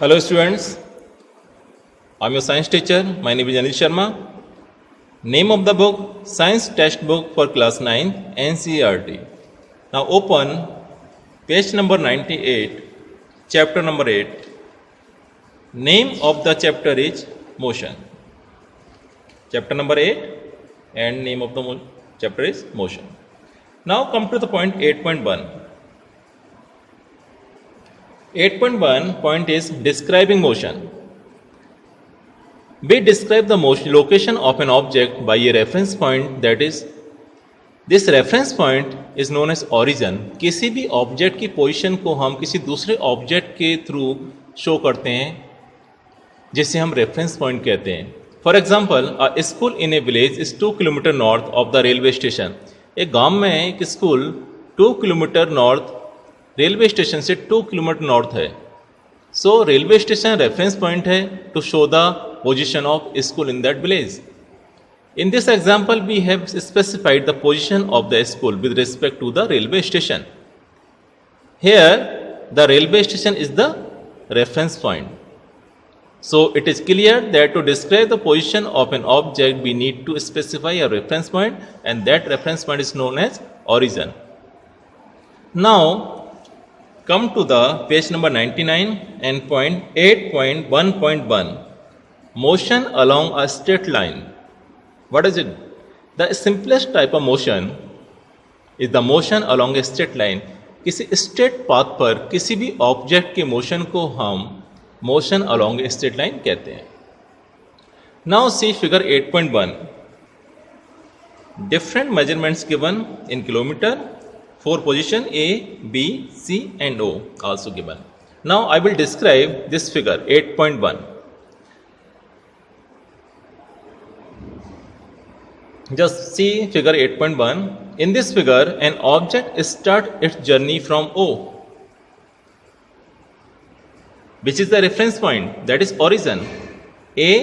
Hello students, I'm your science teacher. My name is Anil Sharma. Name of the book, Science Textbook for Class 9 NCERT. Now open page number 98, chapter number 8. Name of the chapter is Motion. Chapter number 8 and name of the chapter is Motion. Now come to the point 8.1. 8.1 point is describing motion. We describe the motion location of an object by a reference point, that is, this reference point is known as origin. किसी भी object की position को हम किसी दूसरे object के through show करते हैं, जिसे हम रेफरेंस पॉइंट कहते हैं. For example, a school in a village is 2 kilometre north of the railway station. एक गांव में एक school 2 kilometre north railway station से 2 किलोमीटर नॉर्थ है. So railway station reference point है to show the position of school in that village. In this example, we have specified the position of the school with respect to the railway station. Here, the railway station is the reference point. So, it is clear that to describe the position of an object, we need to specify a reference point, and that reference point is known as origin. Now, come to the page number 99 and point 8.1.1. Motion along a straight line. What is it? The simplest type of motion is the motion along a straight line. किसी straight path पर किसी भी object के motion को हम motion along a straight line कहते हैं. Now see figure 8.1. Different measurements given in kilometer, 4 position A, B, C and O also given. Now I will describe this figure 8.1. Just see figure 8.1. In this figure, an object starts its journey from O, which is the reference point, that is origin. A,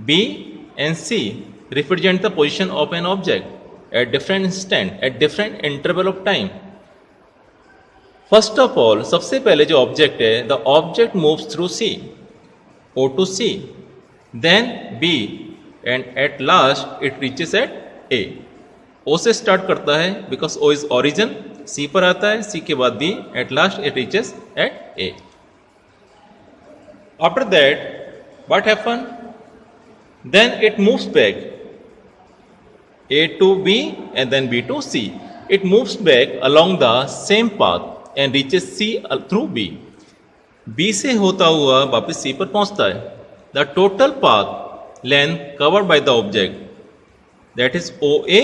B and C represent the position of an object at different instant, at different interval of time. First of all, सबसे पहले जो object है, the object moves through C, O to C, then B, and at last it reaches at A. O से start करता है because O is origin, C पर आता है, C के बाद B, at last it reaches at A. After that, what happened? Then it moves back, A to B and then B to C. It moves back along the same path and reaches C through B. B से होता हुआ वापस C पर पहुंचता है. The total path length covered by the object, that is OA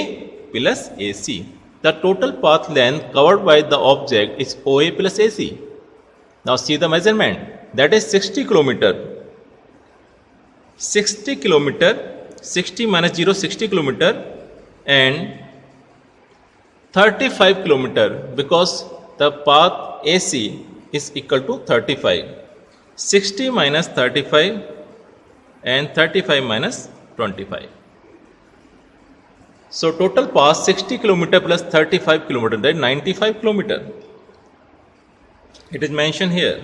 plus AC. The total path length covered by the object is OA plus AC. Now see the measurement, that is 60 kilometer. 60 kilometer, 60 minus 0, 60 kilometer and 35 kilometer, because the path AC is equal to 35. 60 minus 35 and 35 minus 25. So total path 60 kilometer plus 35 kilometer, that is 95 kilometer. It is mentioned here.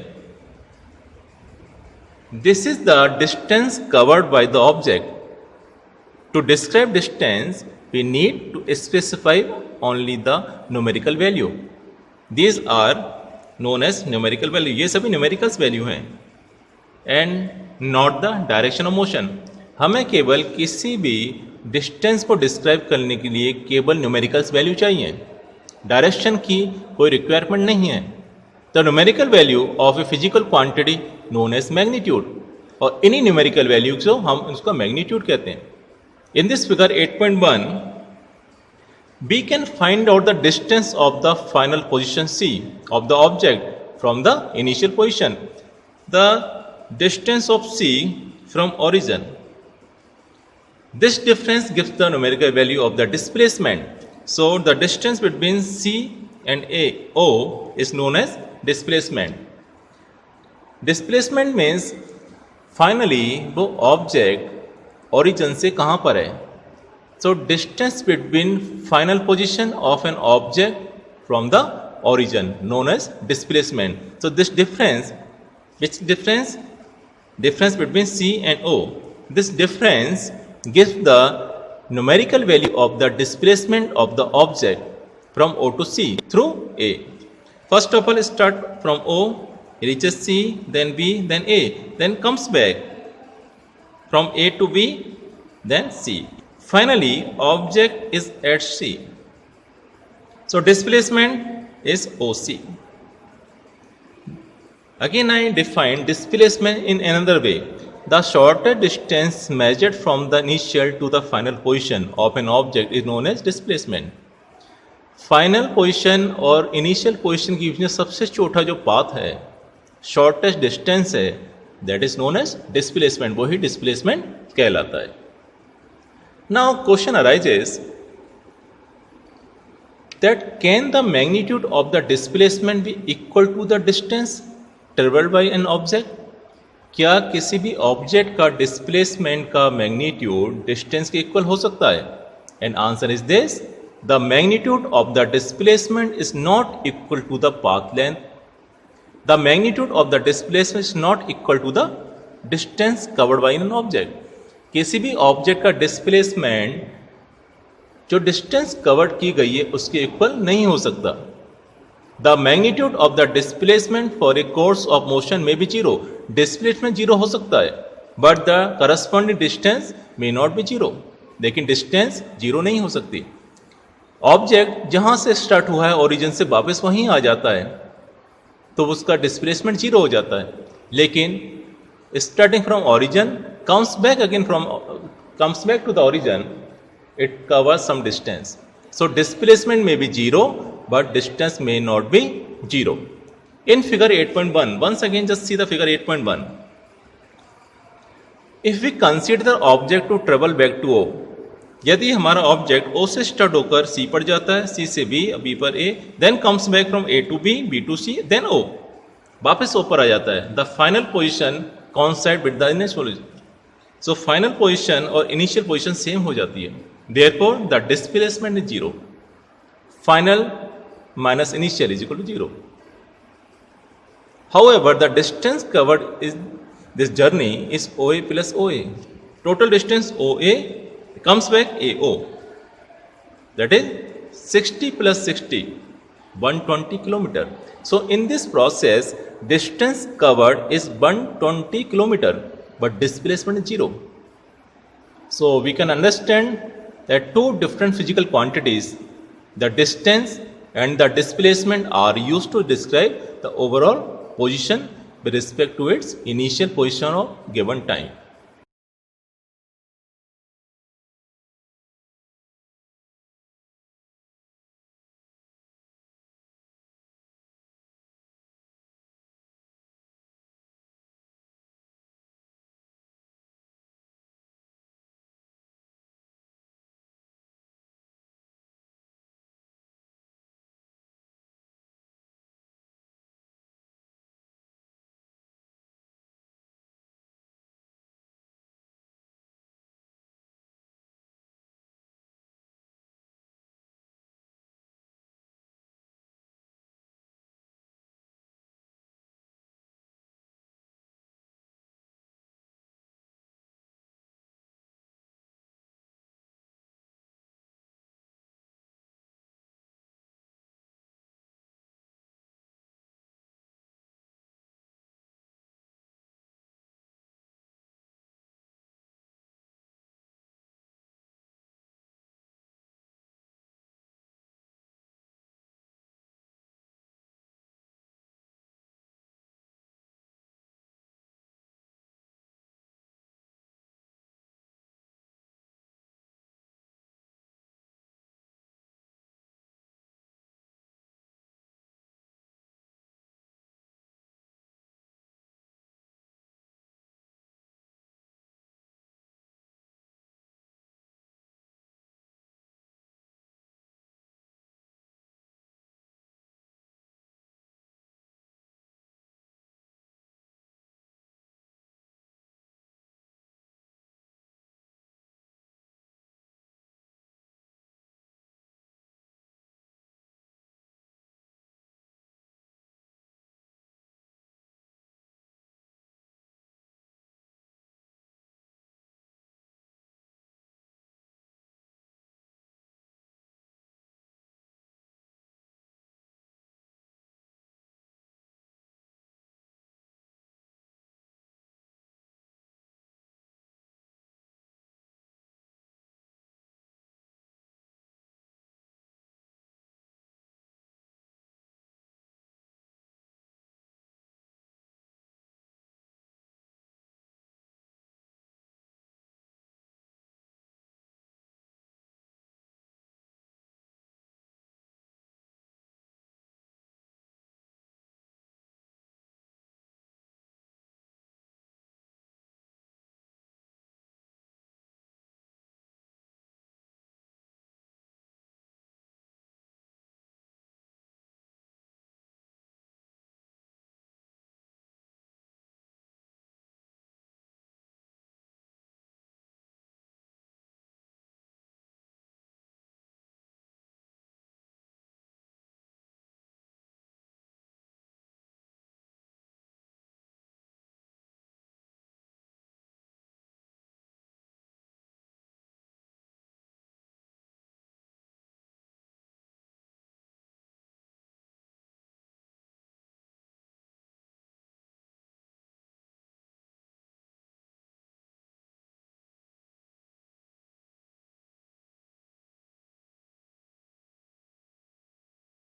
This is the distance covered by the object. To describe distance, we need to specify only the numerical value. These are known as numerical value. ये सभी numericals value हैं. And not the direction of motion. हमें केवल किसी भी distance को describe करने के लिए केवल न्यूमेरिकल्स वैल्यू चाहिए, डायरेक्शन की कोई रिक्वायरमेंट नहीं है. The numerical value of a physical quantity known as magnitude, और इन्हीं न्यूमेरिकल वैल्यू को हम उसका मैग्नीट्यूड कहते हैं. In this figure 8.1 we can find out the distance of the final position C of the object from the initial position. The distance of C from origin. This difference gives the numerical value of the displacement. So the distance between C and O is known as displacement. Displacement means finally वो object origin से कहाँ पर है. So distance between final position of an object from the origin known as displacement. So this difference Which difference? Difference between C and O. This difference gives the numerical value of the displacement of the object from O to C through A. First of all, start from O, reaches C, then B, then A, then comes back from A to B, then C. Finally, object is at C. So displacement is OC. Again, I define displacement in another way. The shorter distance measured from the initial to the final position of an object is known as displacement. Final position और initial position के बीच में सबसे छोटा जो path है, shortest distance है, that is known as displacement. वो ही डिस्प्लेसमेंट कहलाता है. Now question arises that can the magnitude of the displacement be equal to the distance travelled by an object. क्या किसी भी ऑब्जेक्ट का डिस्प्लेसमेंट का मैग्नीट्यूड डिस्टेंस के इक्वल हो सकता है? And answer is this: the magnitude of the displacement is not equal to the path length. The magnitude of the displacement is not equal to the distance covered by an object. किसी भी object का displacement जो distance covered की गई है उसके equal नहीं हो सकता. The magnitude of the displacement for a course of motion में बी जीरो. डिस्प्लेसमेंट जीरो हो सकता है, but the corresponding distance may not be zero. लेकिन डिस्टेंस जीरो नहीं हो सकती. ऑब्जेक्ट जहां से स्टार्ट हुआ है ओरिजिन से वापस वहीं आ जाता है तो उसका डिस्प्लेसमेंट जीरो हो जाता है. लेकिन starting from origin comes back to the origin, it covers some distance. So displacement may be zero but distance may not be zero. In figure 8.1, once again just see the figure 8.1. if we consider the object to travel back to O, यदि हमारा object O से start होकर C पर जाता है, C से B पर A, then comes back from A to B, B to C, then O, वापस O पर आ जाता है. The final position coincide with the initial position. So final position और इनिशियल पोजीशन सेम हो जाती है. Therefore the displacement is zero. Final minus initial is equal to zero. However, the distance covered in this journey is OA plus OA. Total distance OA comes back AO. That is 60 plus 60, 120 kilometer. So in this process, distance covered is 120 kilometer, but displacement is zero. So we can understand that two different physical quantities, the distance and the displacement, are used to describe the overall position with respect to its initial position of given time.